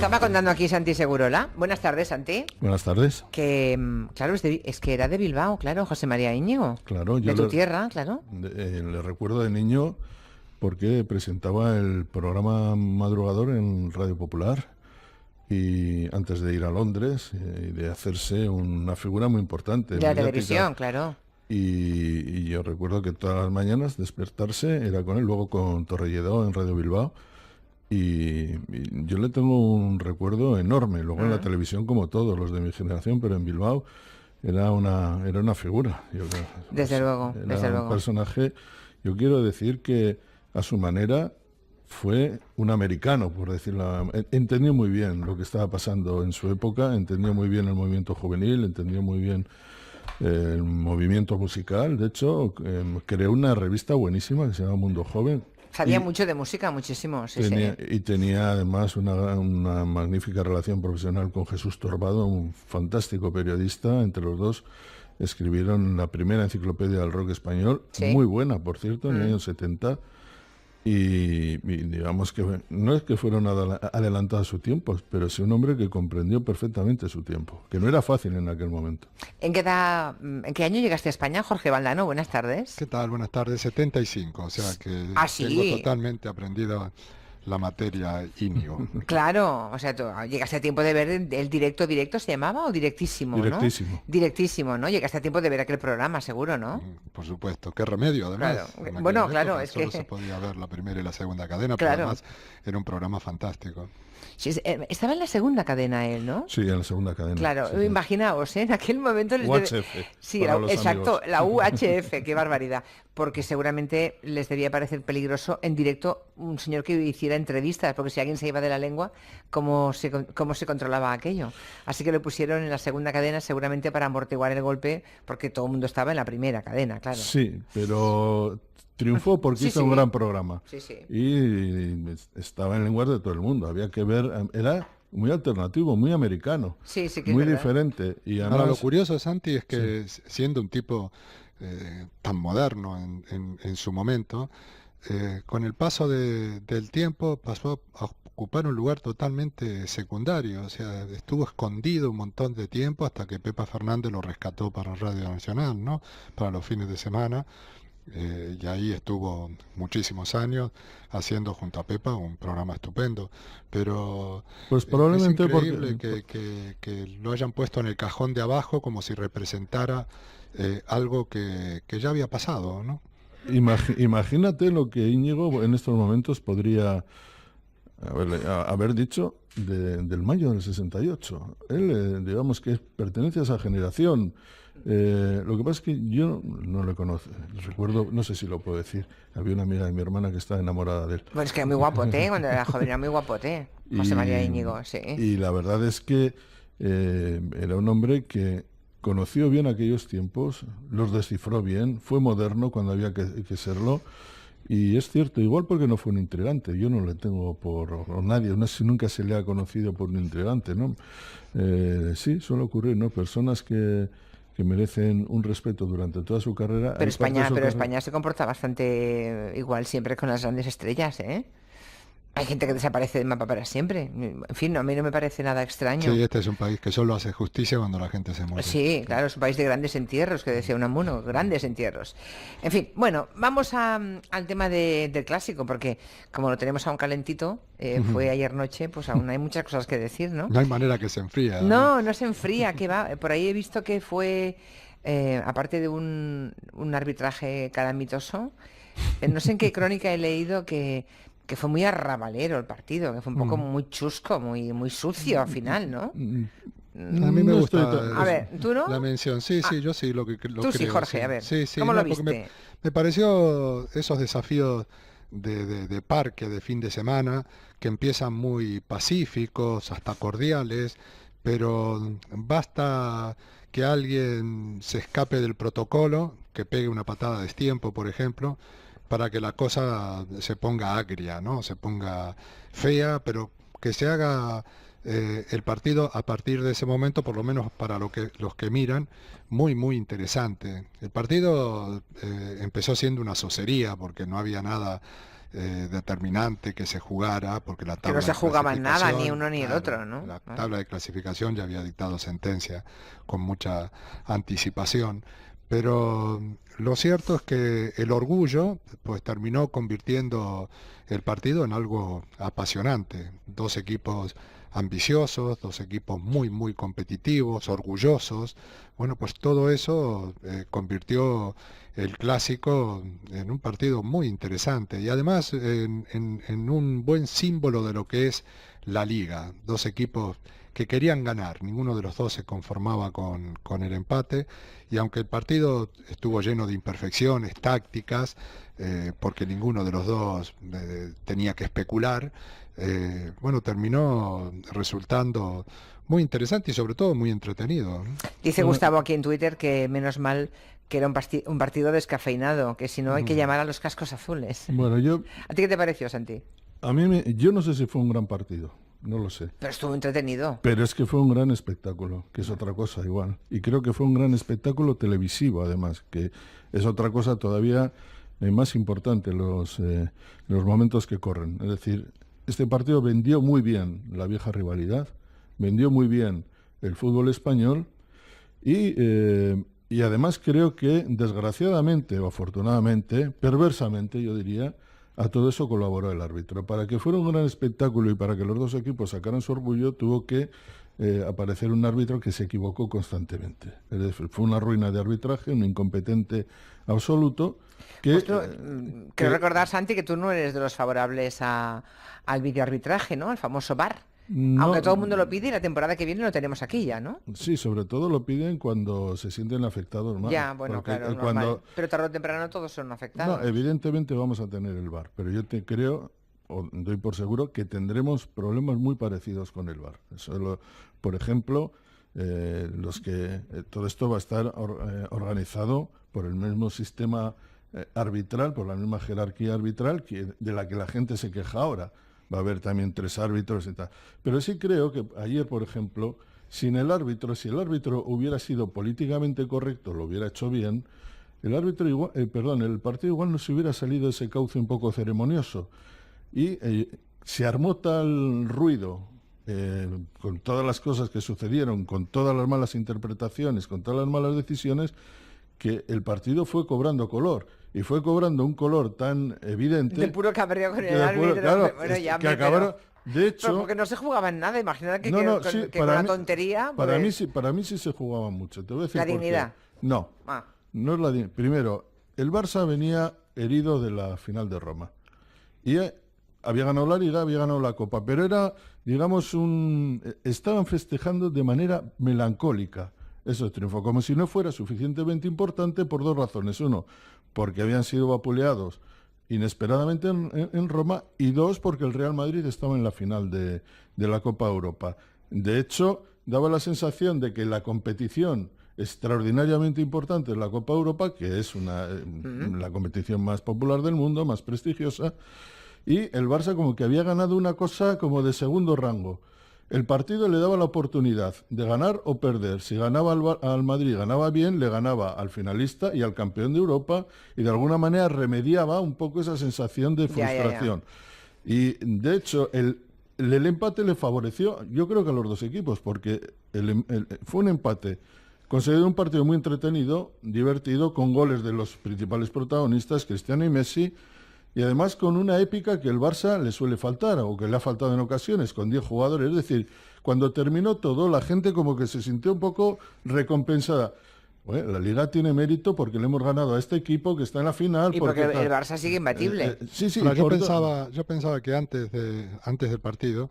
estaba contando aquí Santi Segurola. Buenas tardes, Santi. Buenas tardes. Que, claro, es que era de Bilbao, claro, José María Íñigo. Claro, de tu tierra, claro. Le recuerdo de niño porque presentaba el programa madrugador en Radio Popular y antes de ir a Londres y de hacerse una figura muy importante. De la televisión, claro. Y yo recuerdo que todas las mañanas despertarse era con él, luego con Torrelledó en Radio Bilbao. Y yo le tengo un recuerdo enorme. Luego en la televisión, como todos los de mi generación, pero en Bilbao era una figura. Desde luego, era desde un luego. personaje. Yo quiero decir que a su manera fue un americano, por decirlo. Entendió muy bien lo que estaba pasando en su época, entendió muy bien el movimiento juvenil, entendió muy bien el movimiento musical. De hecho, creó una revista buenísima que se llama Mundo Joven. Sabía mucho de música, muchísimo, sí. Y tenía además una magnífica relación profesional con Jesús Torbado, un fantástico periodista. Entre los dos escribieron la primera enciclopedia del rock español, muy buena, por cierto, en el año 70. Y digamos que no es que fueron adelantados a su tiempo, pero sí un hombre que comprendió perfectamente su tiempo, que no era fácil en aquel momento. ¿En qué año llegaste a España, Jorge Valdano? Buenas tardes. ¿Qué tal? Buenas tardes. 75, o sea que ¿Sí? tengo totalmente aprendido la materia Íñigo. Claro, o sea, tú llegaste a tiempo de ver el directo, ¿se llamaba o directísimo? Directísimo. ¿No? Directísimo, ¿no? Llegaste a tiempo de ver aquel programa, seguro, ¿no? Por supuesto, qué remedio, además. Claro. Bueno, claro, es solo que se podía ver la primera y la segunda cadena, claro. pero además era un programa fantástico. Sí, estaba en la segunda cadena él, ¿no? Sí, en la segunda cadena. Claro, sí, imaginaos, en aquel momento... UHF. Sí, exacto, la UHF, qué barbaridad. Porque seguramente les debía parecer peligroso en directo un señor que hiciera entrevistas, porque si alguien se iba de la lengua, ¿cómo se controlaba aquello? Así que lo pusieron en la segunda cadena seguramente para amortiguar el golpe, porque todo el mundo estaba en la primera cadena, claro. Sí, pero... triunfó porque hizo un gran programa. Sí. Y estaba en lenguas de todo el mundo. Había que ver, era muy alternativo, muy americano, que muy es diferente. Y además, ahora, lo curioso, Santi, es que siendo un tipo tan moderno en su momento, con el paso del tiempo pasó a ocupar un lugar totalmente secundario. O sea, estuvo escondido un montón de tiempo hasta que Pepa Fernández lo rescató para Radio Nacional, ¿no? Para los fines de semana. Y ahí estuvo muchísimos años haciendo junto a Pepa un programa estupendo, pero pues probablemente es increíble que lo hayan puesto en el cajón de abajo como si representara algo que ya había pasado, ¿no? Imagínate lo que Íñigo en estos momentos podría haber dicho del mayo del 68. Él, digamos que pertenece a esa generación. Lo que pasa es que yo no le conozco. Recuerdo, no sé si lo puedo decir, había una amiga de mi hermana que estaba enamorada de él. Bueno, es que era muy guapote, cuando era joven era muy guapote, José María Íñigo, sí. Y la verdad es que era un hombre que conoció bien aquellos tiempos, los descifró bien, fue moderno cuando había que serlo. Y es cierto, igual porque no fue un intrigante, yo no le tengo por nadie, nunca se le ha conocido por un intrigante, ¿no? Sí, suele ocurrir, ¿no? Personas que merecen un respeto durante toda su carrera. Pero España se comporta bastante igual siempre con las grandes estrellas, ¿eh? Hay gente que desaparece del mapa para siempre. En fin, a mí no me parece nada extraño. Sí, este es un país que solo hace justicia cuando la gente se muere. Sí, claro, es un país de grandes entierros, que decía Unamuno, grandes entierros. En fin, bueno, vamos al tema del clásico, porque como lo tenemos aún calentito, fue ayer noche, pues aún hay muchas cosas que decir, ¿no? No hay manera que se enfríe. No se enfría, que va. Por ahí he visto que fue, aparte de un arbitraje calamitoso, no sé en qué crónica he leído que fue muy arrabalero el partido, que fue un poco muy chusco, muy sucio al final, ¿no? A mí me gusta a ver, ¿tú no? La mención. Sí, yo sí lo creo. Sí, Jorge, sí. a ver, sí, ¿cómo lo viste? Me pareció esos desafíos de parque de fin de semana que empiezan muy pacíficos, hasta cordiales, pero basta que alguien se escape del protocolo, que pegue una patada a destiempo, por ejemplo, para que la cosa se ponga agria, ¿no? Se ponga fea, pero que se haga el partido a partir de ese momento, por lo menos para los que miran, muy interesante. El partido empezó siendo una socería porque no había nada determinante que se jugara, porque la Que tabla no se de jugaban nada, ni clasificación, uno ni el claro, otro, ¿no? la Claro. tabla de clasificación ya había dictado sentencia con mucha anticipación. Pero lo cierto es que el orgullo pues terminó convirtiendo el partido en algo apasionante. Dos equipos ambiciosos, dos equipos muy, muy competitivos, orgullosos. Bueno, pues todo eso convirtió el clásico en un partido muy interesante y además en un buen símbolo de lo que es la liga. Dos equipos que querían ganar, ninguno de los dos se conformaba con el empate y aunque el partido estuvo lleno de imperfecciones tácticas, porque ninguno de los dos tenía que especular, bueno, terminó resultando muy interesante y sobre todo muy entretenido, ¿no? Dice Bueno, Gustavo aquí en Twitter que menos mal que era un partido descafeinado, que si no hay que Mm. llamar a los cascos azules. bueno, ¿A ti qué te pareció, Santi? yo no sé si fue un gran partido, no lo sé. Pero estuvo entretenido. Pero es que fue un gran espectáculo, que es otra cosa igual. Y creo que fue un gran espectáculo televisivo, además, que es otra cosa todavía más importante, los momentos que corren. Es decir, este partido vendió muy bien la vieja rivalidad, vendió muy bien el fútbol español y además creo que, desgraciadamente o afortunadamente, perversamente yo diría, a todo eso colaboró el árbitro. Para que fuera un gran espectáculo y para que los dos equipos sacaran su orgullo, tuvo que aparecer un árbitro que se equivocó constantemente. Es decir, fue una ruina de arbitraje, un incompetente absoluto. Que, Pues tú, que- creo recordar, Santi, que tú no eres de los favorables al videoarbitraje, ¿no? Al famoso VAR. Aunque no, todo el mundo lo pide y la temporada que viene lo tenemos aquí ya, ¿no? sí, sobre todo lo piden cuando se sienten afectados más. Ya, bueno, Porque, claro, normal. cuando, Pero tarde o temprano todos son no, afectados. evidentemente vamos a tener el VAR, pero yo te creo, o doy por seguro, que tendremos problemas muy parecidos con el VAR. Por ejemplo, todo esto va a estar organizado por el mismo sistema arbitral, por la misma jerarquía arbitral de la que la gente se queja ahora. Va a haber también 3 árbitros y tal. Pero sí creo que ayer, por ejemplo, si el árbitro hubiera sido políticamente correcto, lo hubiera hecho bien, el partido igual no se hubiera salido ese cauce un poco ceremonioso. Y se armó tal ruido con todas las cosas que sucedieron, con todas las malas interpretaciones, con todas las malas decisiones, que el partido fue cobrando color. Y fue cobrando un color tan evidente. De puro cabreo con que el de árbitro. claro, Bueno, ya, que hombre, acabaron. De pero hecho, porque no se jugaba en nada. Imagínate que, no, no, que sí, con la tontería. para pues, mí sí, para mí sí se jugaba mucho. Te voy a decir La por qué. dignidad. No, Ah, no es la dignidad. Primero, el Barça venía herido de la final de Roma. Y había ganado la Liga, había ganado la Copa, pero era, digamos, estaban festejando de manera melancólica ese triunfo, como si no fuera suficientemente importante por 2 razones. Uno, porque habían sido vapuleados inesperadamente en Roma, y 2, porque el Real Madrid estaba en la final de la Copa Europa. De hecho, daba la sensación de que la competición extraordinariamente importante es la Copa Europa, que es la competición más popular del mundo, más prestigiosa, y el Barça como que había ganado una cosa como de segundo rango. El partido le daba la oportunidad de ganar o perder. Si ganaba al Madrid, ganaba bien, le ganaba al finalista y al campeón de Europa, y de alguna manera remediaba un poco esa sensación de frustración. Y de hecho, el empate le favoreció, yo creo que a los dos equipos, porque fue un empate conseguido, un partido muy entretenido, divertido, con goles de los principales protagonistas, Cristiano y Messi, y además con una épica que el Barça le suele faltar, o que le ha faltado en ocasiones, con 10 jugadores. Es decir, cuando terminó todo, la gente como que se sintió un poco recompensada. Bueno, la Liga tiene mérito porque le hemos ganado a este equipo que está en la final. y porque tal. el Barça sigue imbatible. Sí, sí. Pero yo pensaba que antes del partido,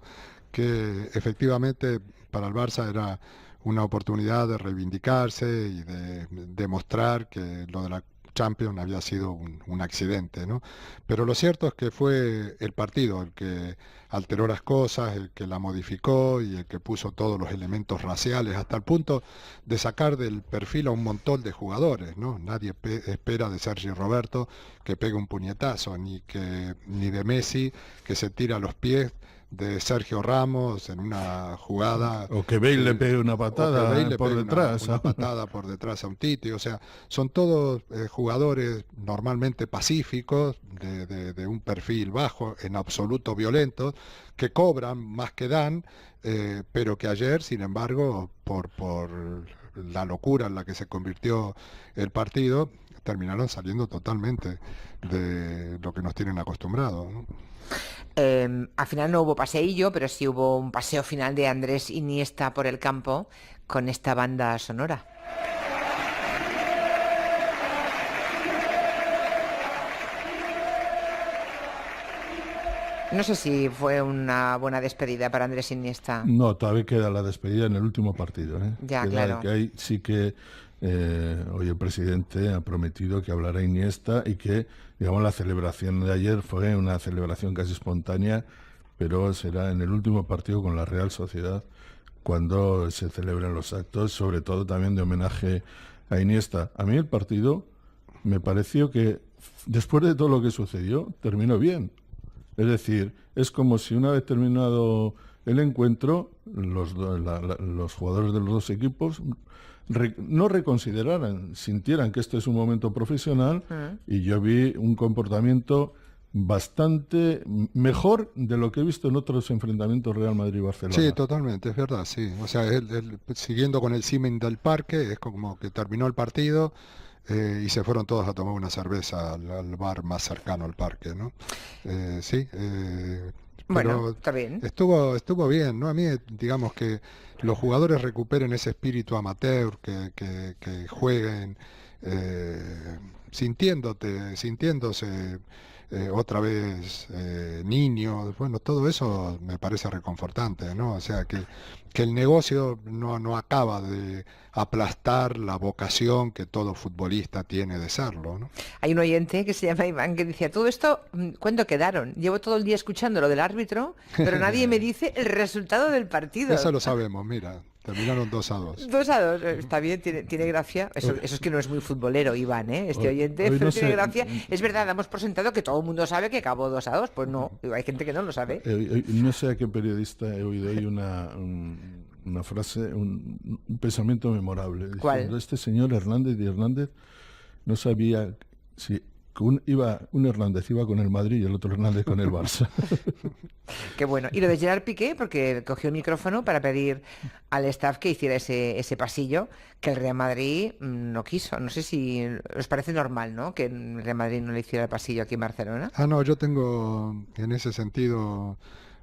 que efectivamente para el Barça era una oportunidad de reivindicarse y de demostrar que lo de la Champions había sido un accidente, ¿no? Pero lo cierto es que fue el partido el que alteró las cosas, el que la modificó y el que puso todos los elementos raciales, hasta el punto de sacar del perfil a un montón de jugadores, ¿no? Nadie espera de Sergi Roberto que pegue un puñetazo, ni de Messi que se tira a los pies de Sergio Ramos en una jugada. O que Bale le pegue una patada por detrás. Una patada por detrás a un Titi. O sea, son todos jugadores normalmente pacíficos, de un perfil bajo, en absoluto violentos, que cobran más que dan, pero que ayer, sin embargo, por la locura en la que se convirtió el partido, terminaron saliendo totalmente de lo que nos tienen acostumbrados, ¿no? Al final no hubo paseillo, pero sí hubo un paseo final de Andrés Iniesta por el campo con esta banda sonora. No sé si fue una buena despedida para Andrés Iniesta. No, todavía queda la despedida en el último partido. Ya, claro. Que ahí sí que hoy el presidente ha prometido que hablará Iniesta y que, digamos, la celebración de ayer fue una celebración casi espontánea, pero será en el último partido con la Real Sociedad cuando se celebren los actos, sobre todo también de homenaje a Iniesta. A mí el partido me pareció que, después de todo lo que sucedió, terminó bien. Es decir, es como si una vez terminado el encuentro, los jugadores de los dos equipos no reconsideraran, sintieran que este es un momento profesional, y yo vi un comportamiento bastante mejor de lo que he visto en otros enfrentamientos Real Madrid-Barcelona. Sí, totalmente, es verdad, sí. O sea, siguiendo con el símil del parque, es como que terminó el partido y se fueron todos a tomar una cerveza al bar más cercano al parque, ¿no? Sí. Bueno, está bien. Estuvo bien, ¿no? A mí, digamos que los jugadores recuperen ese espíritu amateur, que jueguen sintiéndose otra vez niños. Bueno, todo eso me parece reconfortante, ¿no? O sea, que el negocio no acaba de aplastar la vocación que todo futbolista tiene de serlo, ¿no? Hay un oyente que se llama Iván que decía, todo esto, ¿cuándo quedaron? Llevo todo el día escuchando lo del árbitro, pero nadie me dice el resultado del partido. Eso lo sabemos, mira. Terminaron 2-2. 2-2, está bien, tiene gracia. Eso es que no es muy futbolero, Iván, ¿eh? Este oyente, pero no tiene gracia. Es verdad, damos por sentado que todo el mundo sabe que acabó 2-2. Pues no, hay gente que no lo sabe. No sé a qué periodista he oído hoy una frase, un pensamiento memorable. Diciendo, ¿cuál? Este señor Hernández no sabía si un Hernández iba con el Madrid y el otro Hernández con el Barça. Qué bueno. Y lo de Gerard Piqué, porque cogió el micrófono para pedir al staff que hiciera ese pasillo, que el Real Madrid no quiso. No sé si os parece normal, ¿no?, que el Real Madrid no le hiciera el pasillo aquí en Barcelona. No, yo tengo en ese sentido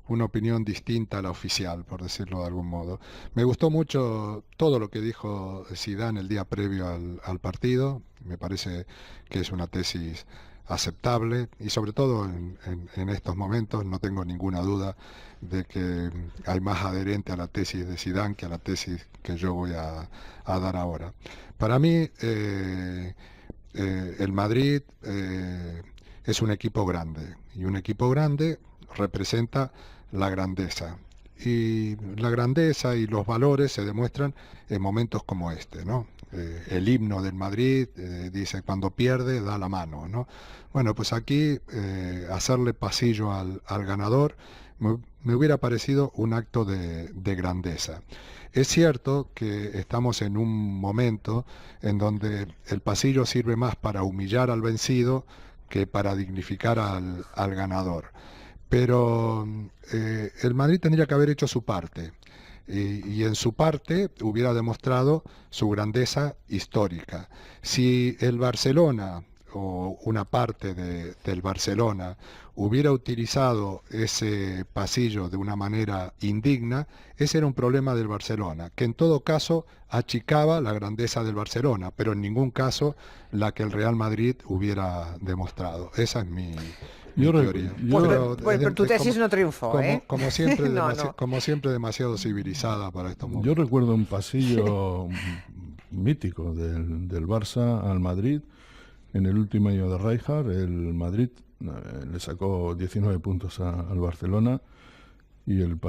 una opinión distinta a la oficial, por decirlo de algún modo. Me gustó mucho todo lo que dijo Zidane el día previo al partido. Me parece que es una tesis aceptable y sobre todo en estos momentos no tengo ninguna duda de que hay más adherente a la tesis de Zidane que a la tesis que yo voy a dar ahora. Para mí el Madrid es un equipo grande y un equipo grande representa la grandeza. Y la grandeza y los valores se demuestran en momentos como este, ¿no? El himno del Madrid dice, cuando pierde, da la mano, ¿no? Bueno, pues aquí hacerle pasillo al ganador me hubiera parecido un acto de grandeza. Es cierto que estamos en un momento en donde el pasillo sirve más para humillar al vencido que para dignificar al ganador. Pero el Madrid tendría que haber hecho su parte y en su parte hubiera demostrado su grandeza histórica. Si el Barcelona o una parte del Barcelona hubiera utilizado ese pasillo de una manera indigna, ese era un problema del Barcelona, que en todo caso achicaba la grandeza del Barcelona, pero en ningún caso la que el Real Madrid hubiera demostrado. Esa es mi teoría. Pues tu tesis no triunfó, ¿eh? Como siempre, como siempre demasiado civilizada para estos momentos. Yo recuerdo un pasillo mítico del Barça al Madrid. En el último año de Rijkaard, el Madrid le sacó 19 puntos al Barcelona y en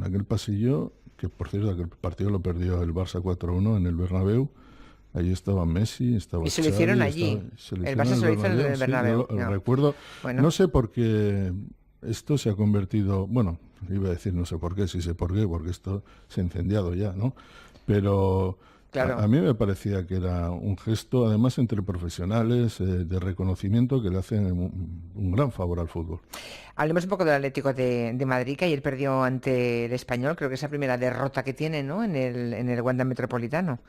aquel pasillo, que por cierto aquel partido lo perdió el Barça 4-1 en el Bernabéu, ahí estaba Messi, estaba y se lo hicieron allí. El Barça se lo hizo en el Bernabéu. Sí, recuerdo, bueno. No sé por qué esto se ha convertido, bueno, iba a decir no sé por qué, sí sé por qué, porque esto se ha incendiado ya, ¿no? Pero Claro. a mí me parecía que era un gesto, además entre profesionales, de reconocimiento que le hacen un gran favor al fútbol. Hablemos un poco del Atlético de Madrid, que ayer perdió ante el Español. Creo que es la primera derrota que tiene, ¿no? En el Wanda Metropolitano.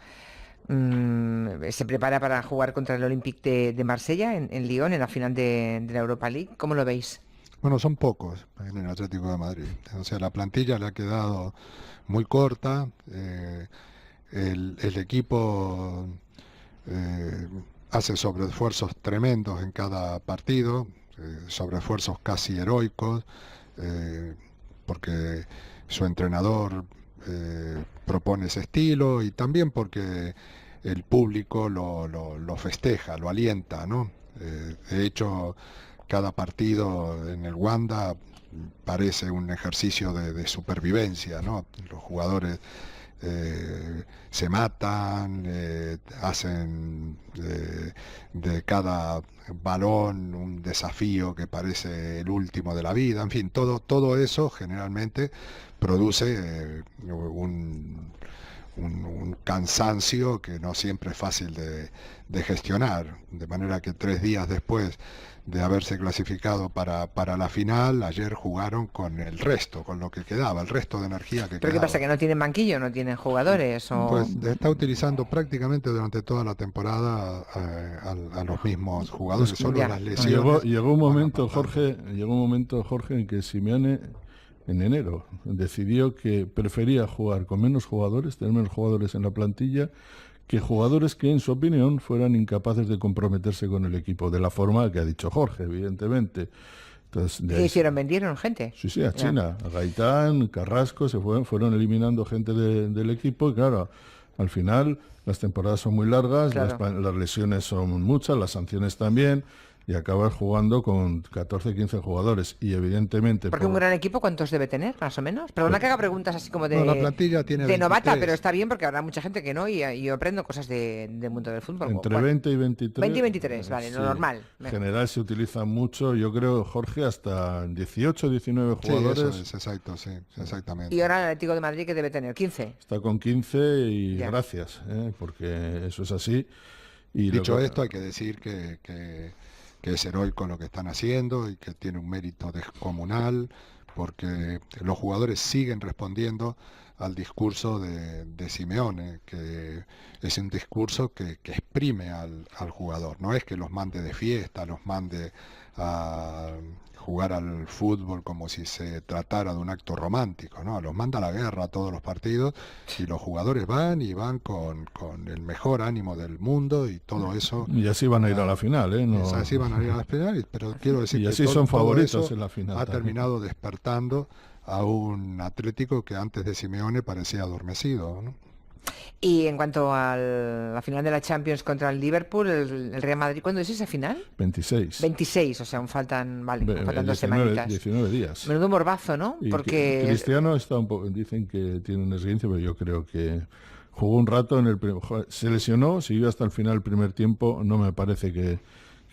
Se prepara para jugar contra el Olympique de Marsella en Lyon, en la final de la Europa League. ¿Cómo lo veis? Bueno, son pocos en el Atlético de Madrid. O sea, la plantilla le ha quedado muy corta. El equipo eh, hace sobreesfuerzos tremendos en cada partido, sobreesfuerzos casi heroicos, eh, porque su entrenador propone ese estilo y también porque el público lo festeja, lo alienta, ¿no? De hecho, cada partido en el Wanda parece un ejercicio de supervivencia, ¿no? Los jugadores se matan, hacen de cada balón un desafío que parece el último de la vida, en fin, todo eso generalmente produce un cansancio que no siempre es fácil de gestionar, de manera que 3 días después de haberse clasificado para la final, ayer jugaron con el resto, con lo que quedaba, el resto de energía que ¿Pero qué quedaba. pasa? ¿Que no tienen banquillo? ¿No tienen jugadores? Pues está utilizando prácticamente durante toda la temporada a los mismos jugadores, solo Ya. las lesiones. Llegó un van momento, apartando. Jorge, en que Simeone, en enero, decidió que prefería jugar con menos jugadores, tener menos jugadores en la plantilla, que jugadores que, en su opinión, fueran incapaces de comprometerse con el equipo, de la forma que ha dicho Jorge, evidentemente. Entonces, de ¿Qué ahí hicieron? ¿Vendieron gente? sí, a Ya. China, a Gaitán, Carrasco, fueron eliminando gente del equipo y claro, al final las temporadas son muy largas, Claro. las lesiones son muchas, las sanciones también, y acabas jugando con 14, 15 jugadores y evidentemente Porque un gran equipo, ¿cuántos debe tener, más o menos? Perdona que haga preguntas así como No, la plantilla tiene de novata, 23. pero está bien porque habrá mucha gente que no y yo aprendo cosas del mundo del fútbol. entre 20 y 23. 20 y 23, vale, sí, lo normal. En general se utilizan mucho, yo creo, Jorge, hasta 18, 19 Sí, eso jugadores. es, exacto, sí, exactamente. Y ahora el Atlético de Madrid, que debe tener 15. Está con 15 y Ya. gracias, porque eso es así. Y Dicho esto, hay que decir que es heroico lo que están haciendo y que tiene un mérito descomunal, porque los jugadores siguen respondiendo al discurso de Simeone, que es un discurso que exprime al jugador. No es que los mande de fiesta, los mande a jugar al fútbol como si se tratara de un acto romántico, ¿no? Los manda a la guerra a todos los partidos y los jugadores van y van con el mejor ánimo del mundo y todo eso. Y así van a ir a la final, ¿eh? No, Así van a ir a las penales, pero quiero decir y que así todo, son todo favoritos eso en la final ha también. terminado despertando a un Atlético que antes de Simeone parecía adormecido, ¿no? Y en cuanto a la final de la Champions contra el Liverpool, el Real Madrid, ¿cuándo es esa final? 26. 26, o sea, aún faltan, vale, aún faltan 2 19, semanitas. 19 días. Menudo morbazo, ¿no? Y Porque Cristiano está un poco, dicen que tiene un esguince, pero yo creo que jugó un rato se lesionó, siguió hasta el final el primer tiempo, no me parece que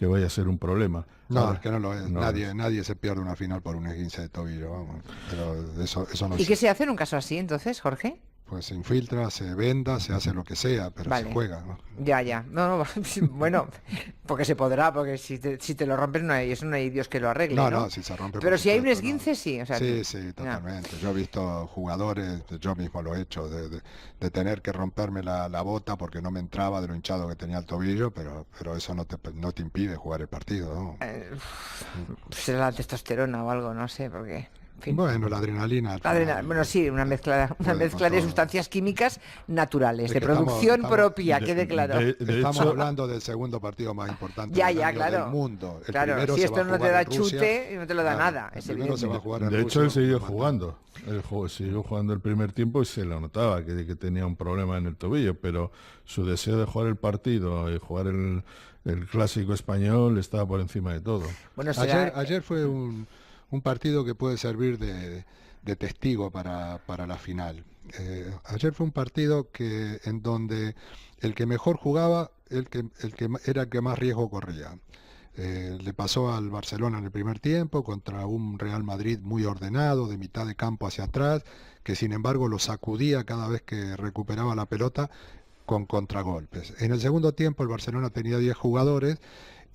vaya a ser un problema. No, Ahora, es que no lo es. no Nadie se pierde una final por un esguince de tobillo, vamos. Pero eso no ¿Y qué existe. se hace en un caso así, entonces, Jorge? Pues se infiltra, se venda, se hace lo que sea, pero Vale. se juega, ¿no? Ya. No, bueno, porque se podrá, porque si te lo rompes, eso no hay Dios que lo arregle, No, ¿no? no, si se rompe. Pero por si hay un supuesto, no. esguince, sí, o sea, Sí, ya. totalmente. Yo he visto jugadores, yo mismo lo he hecho, de tener que romperme la bota porque no me entraba de lo hinchado que tenía el tobillo, pero eso no te impide jugar el partido, ¿no? Será la testosterona o algo, no sé, porque... En fin. Bueno, la adrenalina. Bueno, sí, una mezcla puede con de todo. sustancias químicas naturales, Es de que producción estamos- propia, de- quede claro. de Estamos hecho, hablando del segundo partido más importante Ya, del año claro. del mundo. El Claro, primero si se esto va a no te jugar da en Rusia. chute y no te lo da Claro, nada, el es primero se va a evidente. jugar en de hecho, Rusia, él siguió lo matan. jugando. Siguió jugando el primer tiempo y se lo notaba que tenía un problema en el tobillo, pero su deseo de jugar el partido y jugar el clásico español estaba por encima de todo. Bueno, será... Ayer fue un partido que puede servir de testigo para la final. Ayer fue un partido en donde el que mejor jugaba, era el que más riesgo corría. Le pasó al Barcelona en el primer tiempo contra un Real Madrid muy ordenado, de mitad de campo hacia atrás, que sin embargo lo sacudía cada vez que recuperaba la pelota con contragolpes. En el segundo tiempo el Barcelona tenía 10 jugadores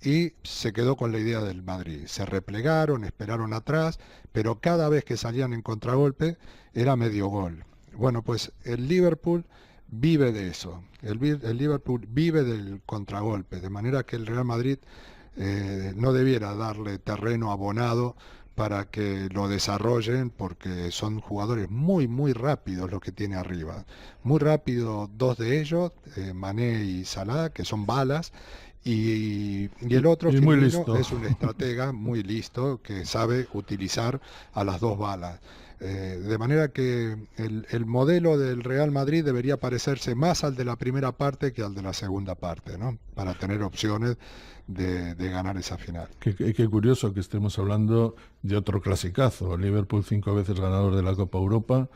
y se quedó con la idea del Madrid. Se replegaron, esperaron atrás, pero cada vez que salían en contragolpe era medio gol. Bueno, pues el Liverpool vive de eso. El Liverpool vive del contragolpe, de manera que el Real Madrid no debiera darle terreno abonado para que lo desarrollen, porque son jugadores muy muy rápidos los que tiene arriba. Muy rápido dos de ellos, Mané y Salah, que son balas, y el otro Firmino es un estratega muy listo que sabe utilizar a las dos balas. De manera que el modelo del Real Madrid debería parecerse más al de la primera parte que al de la segunda parte, ¿no? Para tener opciones de ganar esa final. Qué curioso que estemos hablando de otro clasicazo. Liverpool 5 veces ganador de la Copa Europa,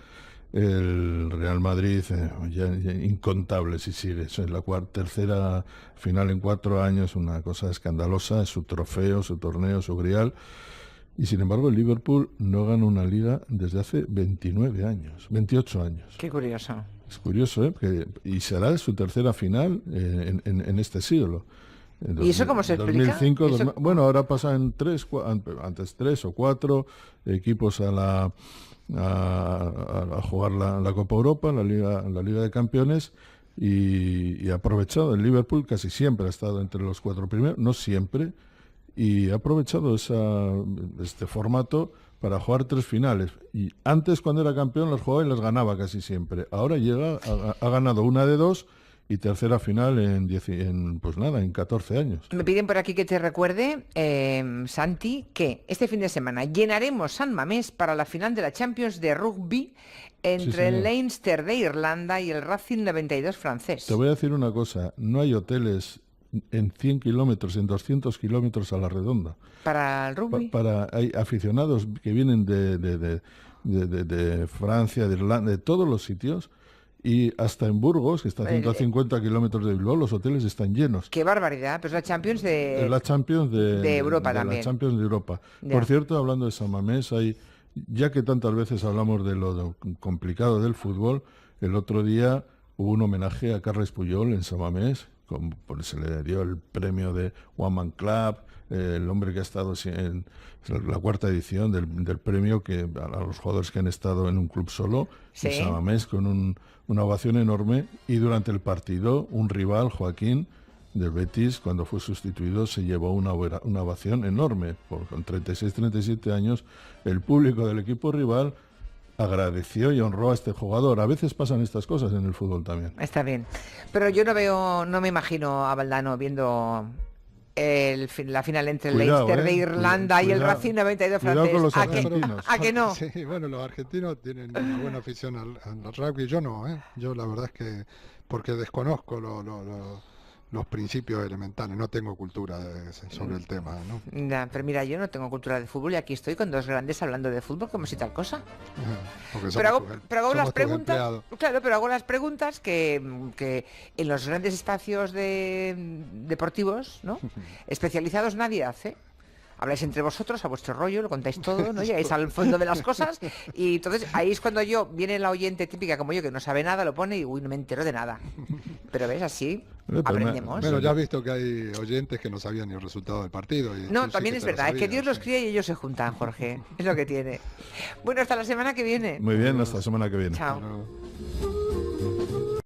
el Real Madrid ya incontable si sigue. Es la tercera final en 4 años, una cosa escandalosa, es su trofeo, su torneo, su grial. Y sin embargo el Liverpool no gana una liga desde hace 29 años, 28 años. Qué curioso. Es curioso, ¿eh? Y será su tercera final en este siglo. ¿Y eso cómo se explica? 2005, bueno, ahora pasan antes 3 o 4 equipos a jugar la Copa Europa, la Liga de Campeones, y ha aprovechado. El Liverpool casi siempre ha estado entre los 4 primeros, no siempre, y ha aprovechado este formato para jugar 3 finales. Y antes, cuando era campeón, las jugaba y las ganaba casi siempre. Ahora ha ganado una de 2 y tercera final en 14 años. Me piden por aquí que te recuerde, Santi, que este fin de semana llenaremos San Mamés para la final de la Champions de rugby entre el Leinster de Irlanda y el Racing 92 francés. Te voy a decir una cosa, no hay hoteles en 100 kilómetros, en 200 kilómetros a la redonda. ¿Para el rugby? Hay aficionados que vienen de Francia, de Irlanda, de todos los sitios. Y hasta en Burgos, que está a 150 kilómetros de Bilbao, los hoteles están llenos. ¡Qué barbaridad! Pues la Champions de Europa también. La Champions de Europa. Ya. Por cierto, hablando de San Mamés, ya que tantas veces hablamos de lo complicado del fútbol, el otro día hubo un homenaje a Carles Puyol en San Mamés, se le dio el premio de One Man Club, el hombre que ha estado en la 4ª edición del premio a los jugadores que han estado en un club solo, en San Mamés, con una ovación enorme. Y durante el partido, un rival, Joaquín, del Betis, cuando fue sustituido, se llevó una ovación enorme. Con 36-37 años, el público del equipo rival agradeció y honró a este jugador. A veces pasan estas cosas en el fútbol también. Está bien. Pero yo no me imagino a Valdano viendo la final entre el Leinster de Irlanda y el Racing 92 francés. Con los argentinos. ¿A que no? Sí, bueno, los argentinos tienen una buena afición al rugby. Yo no, yo la verdad es que porque desconozco los principios elementales, no tengo cultura sobre el tema, ¿no? Ya, pero mira, yo no tengo cultura de fútbol y aquí estoy con 2 grandes hablando de fútbol como si tal cosa. Pero hago las preguntas, claro, pero hago las preguntas que en los grandes espacios deportivos, ¿no? Especializados nadie hace. Habláis entre vosotros, a vuestro rollo, lo contáis todo, ¿no? Llegáis al fondo de las cosas y entonces ahí es cuando viene la oyente típica como yo, que no sabe nada, lo pone y uy, no me entero de nada. Pero ves, así aprendemos. Bueno, ya has visto que hay oyentes que no sabían ni el resultado del partido. No, también es verdad, es que Dios los cría y ellos se juntan, Jorge. Es lo que tiene. Bueno, hasta la semana que viene. Muy bien, hasta la semana que viene. Chao.